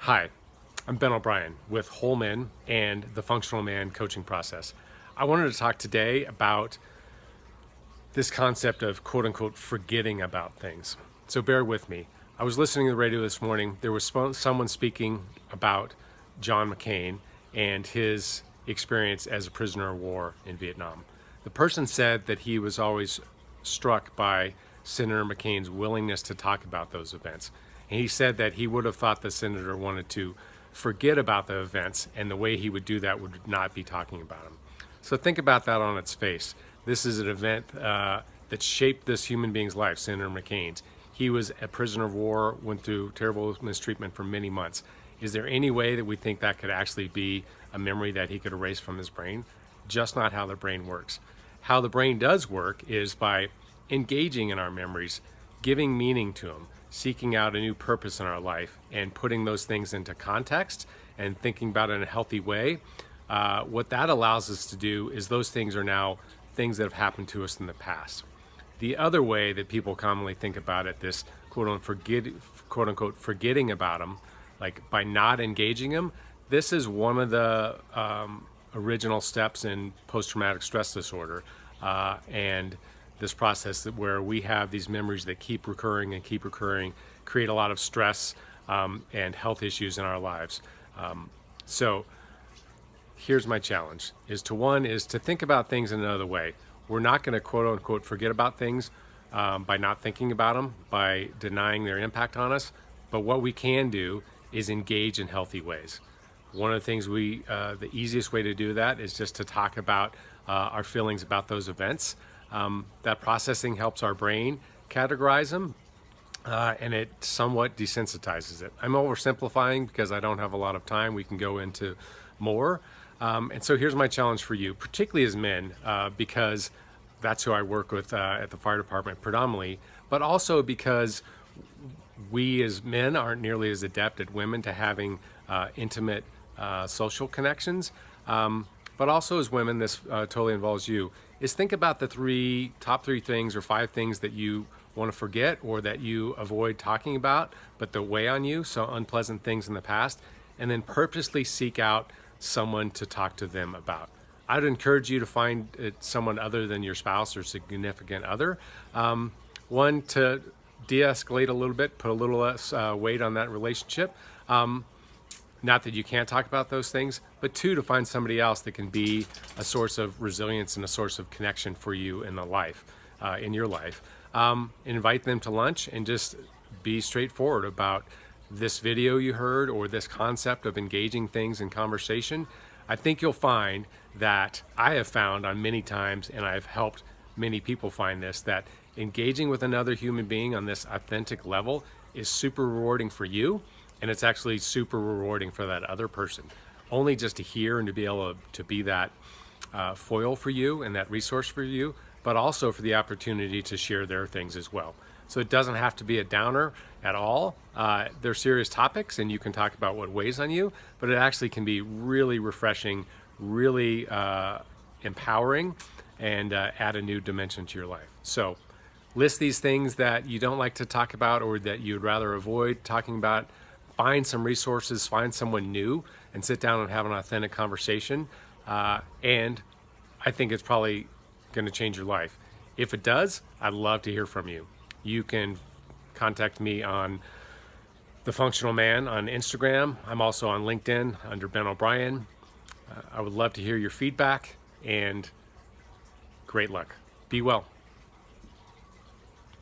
Hi, I'm Ben O'Brien with Whole Men and the Functional Man Coaching Process. I wanted to talk today about this concept of quote unquote forgetting about things. So bear with me. I was listening to the radio this morning. There was someone speaking about John McCain and his experience as a prisoner of war in Vietnam. The person said that he was always struck by Senator McCain's willingness to talk about those events. And he said that he would have thought the senator wanted to forget about the events, and the way he would do that would not be talking about them. So think about that on its face. This is an event that shaped this human being's life, Senator McCain's. He was a prisoner of war, went through terrible mistreatment for many months. Is there any way that we think that could actually be a memory that he could erase from his brain? Just not how the brain works. How the brain does work is by engaging in our memories, giving meaning to them, seeking out a new purpose in our life, and putting those things into context and thinking about it in a healthy way. What that allows us to do is those things are now things that have happened to us in the past. The other way that people commonly think about it, this quote unquote forgetting about them, like by not engaging them, this is one of the original steps in post-traumatic stress disorder. And this process where we have these memories that keep recurring, create a lot of stress and health issues in our lives. So here's my challenge, is to think about things in another way. We're not going to quote unquote forget about things by not thinking about them, by denying their impact on us. But what we can do is engage in healthy ways. One of the things the easiest way to do that is just to talk about our feelings about those events. That processing helps our brain categorize them, and it somewhat desensitizes it. I'm oversimplifying because I don't have a lot of time. We can go into more. And so here's my challenge for you, particularly as men, because that's who I work with at the fire department predominantly, but also because we as men aren't nearly as adept as women to having intimate social connections. But also as women, this totally involves you, is think about the top three things or five things that you want to forget or that you avoid talking about, but that weigh on you, so unpleasant things in the past, and then purposely seek out someone to talk to them about. I'd encourage you to find someone other than your spouse or significant other. One, to de-escalate a little bit, put a little less weight on that relationship. Not that you can't talk about those things, but two, to find somebody else that can be a source of resilience and a source of connection for you in your life. Invite them to lunch and just be straightforward about this video you heard or this concept of engaging things in conversation. I think you'll find that I have found on many times, and I've helped many people find this, that engaging with another human being on this authentic level is super rewarding for you. And it's actually super rewarding for that other person. Only just to hear and to be able to be that foil for you and that resource for you, but also for the opportunity to share their things as well. So it doesn't have to be a downer at all. They're serious topics and you can talk about what weighs on you, but it actually can be really refreshing, really empowering, and add a new dimension to your life. So list these things that you don't like to talk about or that you'd rather avoid talking about. Find some resources, find someone new, and sit down and have an authentic conversation. And I think it's probably going to change your life. If it does, I'd love to hear from you. You can contact me on The Functional Man on Instagram. I'm also on LinkedIn under Ben O'Brien. I would love to hear your feedback, and great luck. Be well.